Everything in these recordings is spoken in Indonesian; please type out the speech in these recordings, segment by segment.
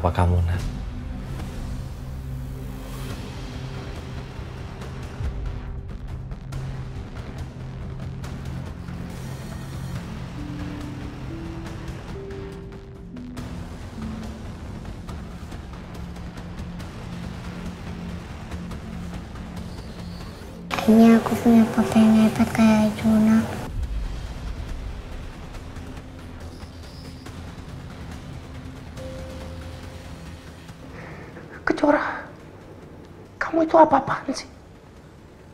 papa kamu, Nak. Ini aku punya papa yang hebat kayak Juna. Kejora, kamu itu apa-apaan sih?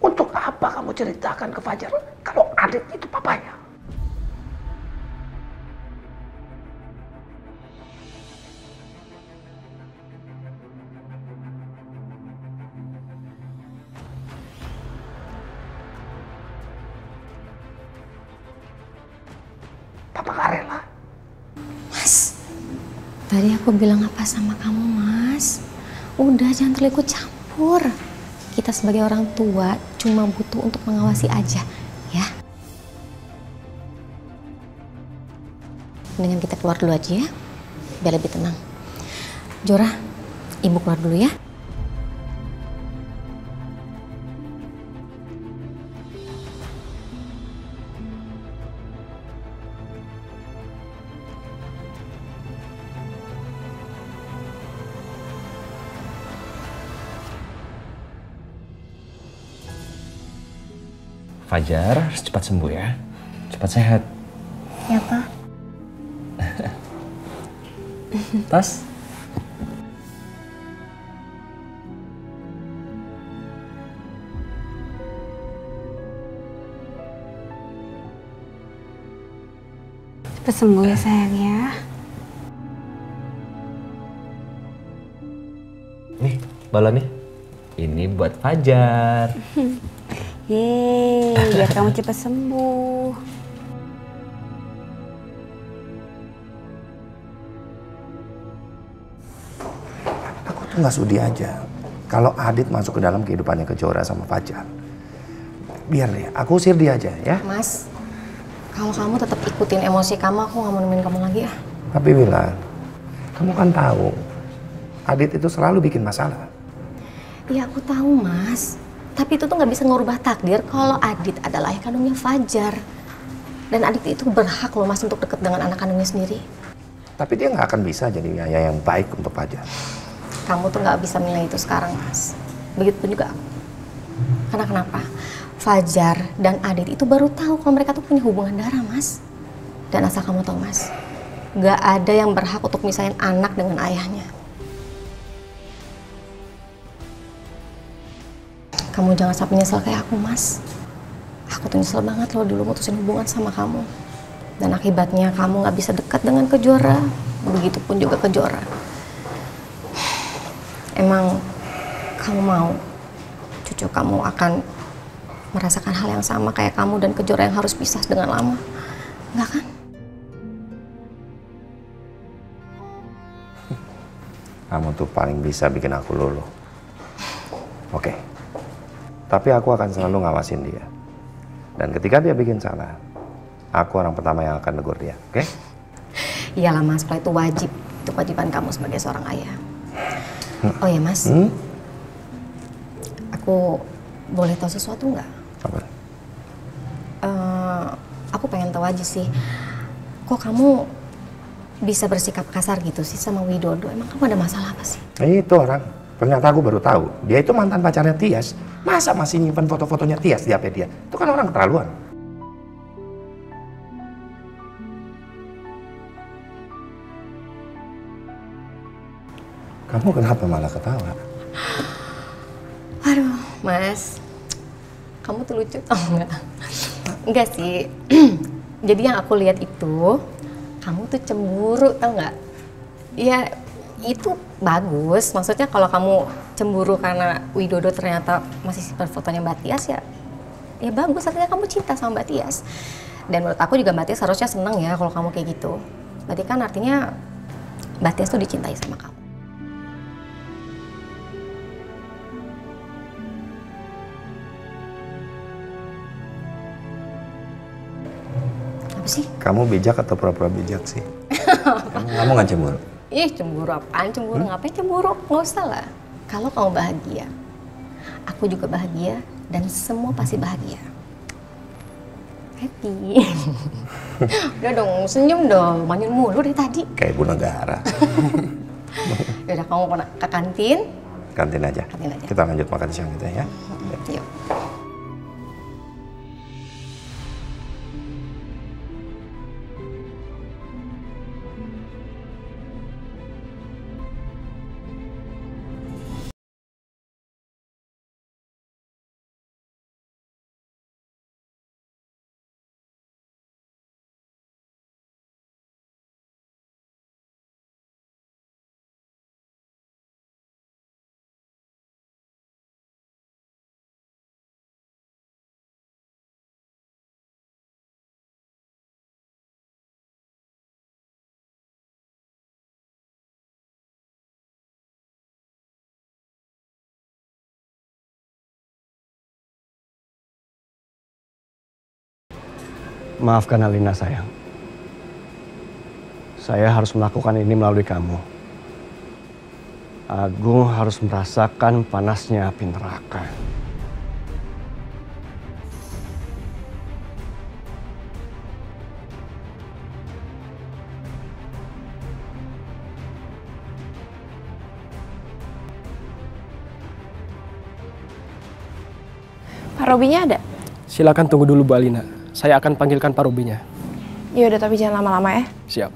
Untuk apa kamu ceritakan ke Fajar kalau Adit itu papanya? Papa gak rela. Mas, tadi aku bilang apa sama kamu, Mas? Udah, jangan terlalu ikut campur. Kita sebagai orang tua cuma butuh untuk mengawasi aja, ya. Mendingan kita keluar dulu aja ya, biar lebih tenang. Jora, ibu keluar dulu ya. Fajar harus cepat sembuh ya. Cepat sehat. Ya, Pak. Tas. Cepet sembuh ya sayang ya. Nih, balonnya. Ini buat Fajar. Yeay, biar kamu cepet sembuh. Aku tuh nggak sudi aja kalau Adit masuk ke dalam kehidupannya Kejora sama Fajar. Biar deh, aku usir dia aja ya. Mas, kalau kamu tetap ikutin emosi kamu, aku nggak mau nemenin kamu lagi ya. Tapi Wila, kamu kan tahu Adit itu selalu bikin masalah. Iya, aku tahu, Mas. Tapi itu tuh nggak bisa ngubah takdir kalau Adit adalah ayah kandungnya Fajar. Dan Adit itu berhak loh, Mas, untuk deket dengan anak kandungnya sendiri. Tapi dia nggak akan bisa jadi ayah yang baik untuk Fajar. Kamu tuh nggak bisa menilai itu sekarang, Mas. Begitupun juga aku. Karena kenapa? Fajar dan Adit itu baru tahu kalau mereka tuh punya hubungan darah, Mas. Dan asal kamu tahu, Mas, nggak ada yang berhak untuk misahin anak dengan ayahnya. Kamu jangan sampai nyesel kayak aku, Mas. Aku tuh nyesel banget loh dulu mutusin hubungan sama kamu. Dan akibatnya kamu gak bisa dekat dengan Kejora. Begitupun juga Kejora. Emang kamu mau cucu kamu akan merasakan hal yang sama kayak kamu dan Kejora yang harus pisah dengan lama? Enggak kan? Kamu tuh paling bisa bikin aku luluh. Oke. Tapi aku akan selalu ngawasin dia. Dan ketika dia bikin salah, aku orang pertama yang akan negur dia, oke? Iyalah, Mas, kalau itu wajib. Itu kewajiban kamu sebagai seorang ayah. Oh ya, Mas. Aku boleh tahu sesuatu nggak? Apa? Aku pengen tahu aja sih. Kok kamu bisa bersikap kasar gitu sih sama Widodo? Emang kamu ada masalah apa sih? Itu orang. Ternyata aku baru tahu. Dia itu mantan pacarnya Tias. Masa masih nyimpen foto-fotonya Tias di HP dia? Itu kan orang keterlaluan. Kamu kenapa malah ketawa? Aduh, Mas. Kamu tuh lucu tau nggak? Enggak sih. Jadi yang aku lihat itu, kamu tuh cemburu tau nggak? Ya, itu bagus. Maksudnya kalau kamu cemburu karena Widodo ternyata masih simpan fotonya Mbak Tias, ya bagus. Artinya kamu cinta sama Mbak Tias. Dan menurut aku juga Mbak Tias harusnya seneng ya kalau kamu kayak gitu. Berarti kan artinya Mbak Tias tuh dicintai sama kamu. Apa sih? Kamu bijak atau pura-pura bijak sih? Kamu nggak cemburu? Ih, cemburu apaan? Cemburu ngapain cemburu? Nggak usah lah. Kalau kamu bahagia, aku juga bahagia dan semua pasti bahagia. Happy. Udah dong, senyum dong. Manyun mulu dari tadi. Kayak ibu negara. Yaudah, kamu mau ke kantin? Kantin aja. Kantin aja. Kita lanjut makan siang kita ya. Yuk. Maafkan Alina sayang. Saya harus melakukan ini melalui kamu. Agung harus merasakan panasnya api neraka. Pak Robinya ada? Silakan tunggu dulu Bu Alina. Saya akan panggilkan Pak Robinya. Ya udah, tapi jangan lama-lama ya. Siap.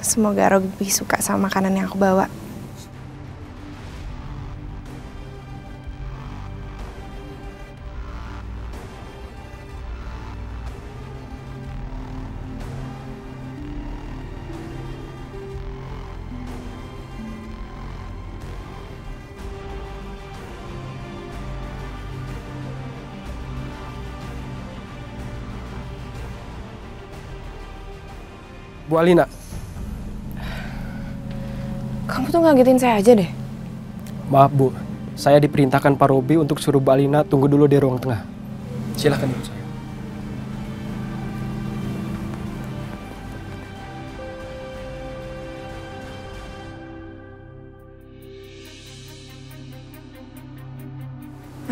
Semoga Robi suka sama makanan yang aku bawa. Bu Alina. Kamu tuh ngagetin saya aja deh. Maaf Bu, saya diperintahkan Pak Robi untuk suruh Bu Alina tunggu dulu di ruang tengah. Silakan ikut saya.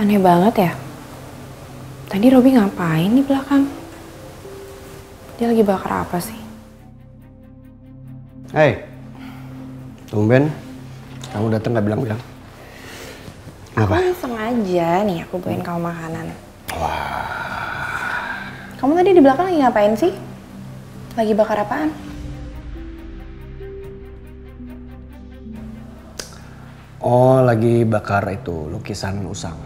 Aneh banget ya. Tadi Robi ngapain di belakang? Dia lagi bakar apa sih? Hei, tumben kamu datang nggak bilang-bilang. Apa? Aku sengaja nih aku bawain kamu makanan. Wah. Kamu tadi di belakang lagi ngapain sih? Lagi bakar apaan? Oh, lagi bakar itu lukisan Usang.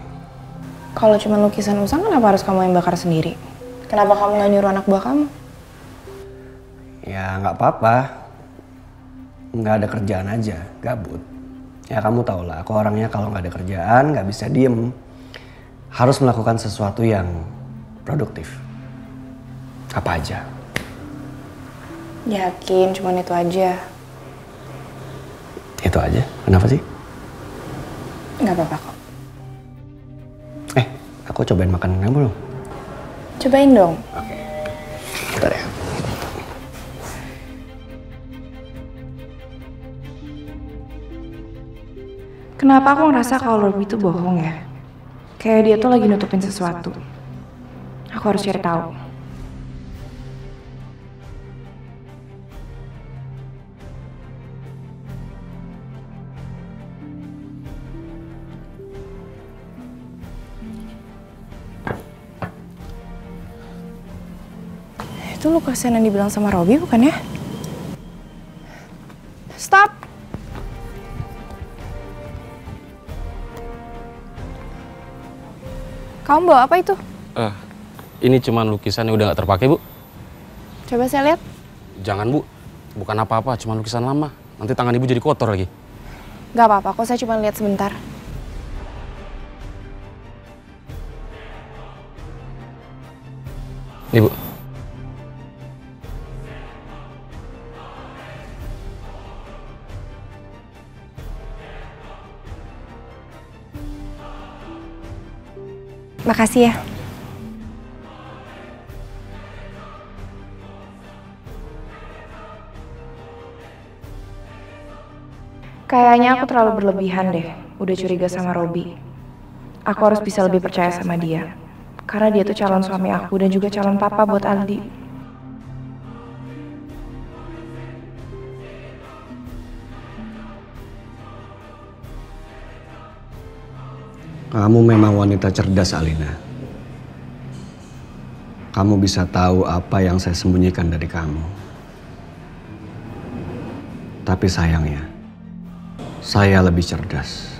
Kalau cuma lukisan Usang, kenapa harus kamu yang bakar sendiri? Kenapa kamu nggak nyuruh anak buah kamu? Ya nggak apa-apa. Nggak ada kerjaan aja, gabut. Ya kamu tau lah, aku orangnya kalau nggak ada kerjaan nggak bisa diem. Harus melakukan sesuatu yang produktif. Apa aja? Yakin, cuma itu aja. Itu aja? Kenapa sih? Nggak apa-apa kok. Aku cobain makan kamu dong. Cobain dong. Oke. Bentar ya. Kenapa aku ngerasa kalau Robi itu bohong ya? Kayak dia tuh lagi nutupin sesuatu. Aku harus cari tahu. Itu lukisan yang dibilang sama Robi bukan ya? Stop! Kamu bawa apa itu? Ini cuma lukisan yang udah nggak terpakai, Bu. Coba saya lihat. Jangan, Bu. Bukan apa-apa, cuma lukisan lama. Nanti tangan Ibu jadi kotor lagi. Gak apa-apa, kok saya cuma lihat sebentar. Nih, Bu. Makasih ya. Kayaknya aku terlalu berlebihan deh, udah curiga sama Robi. Aku harus bisa lebih percaya sama dia. Karena dia tuh calon suami aku dan juga calon papa buat Aldi. Kamu memang wanita cerdas, Alina. Kamu bisa tahu apa yang saya sembunyikan dari kamu. Tapi sayangnya, saya lebih cerdas.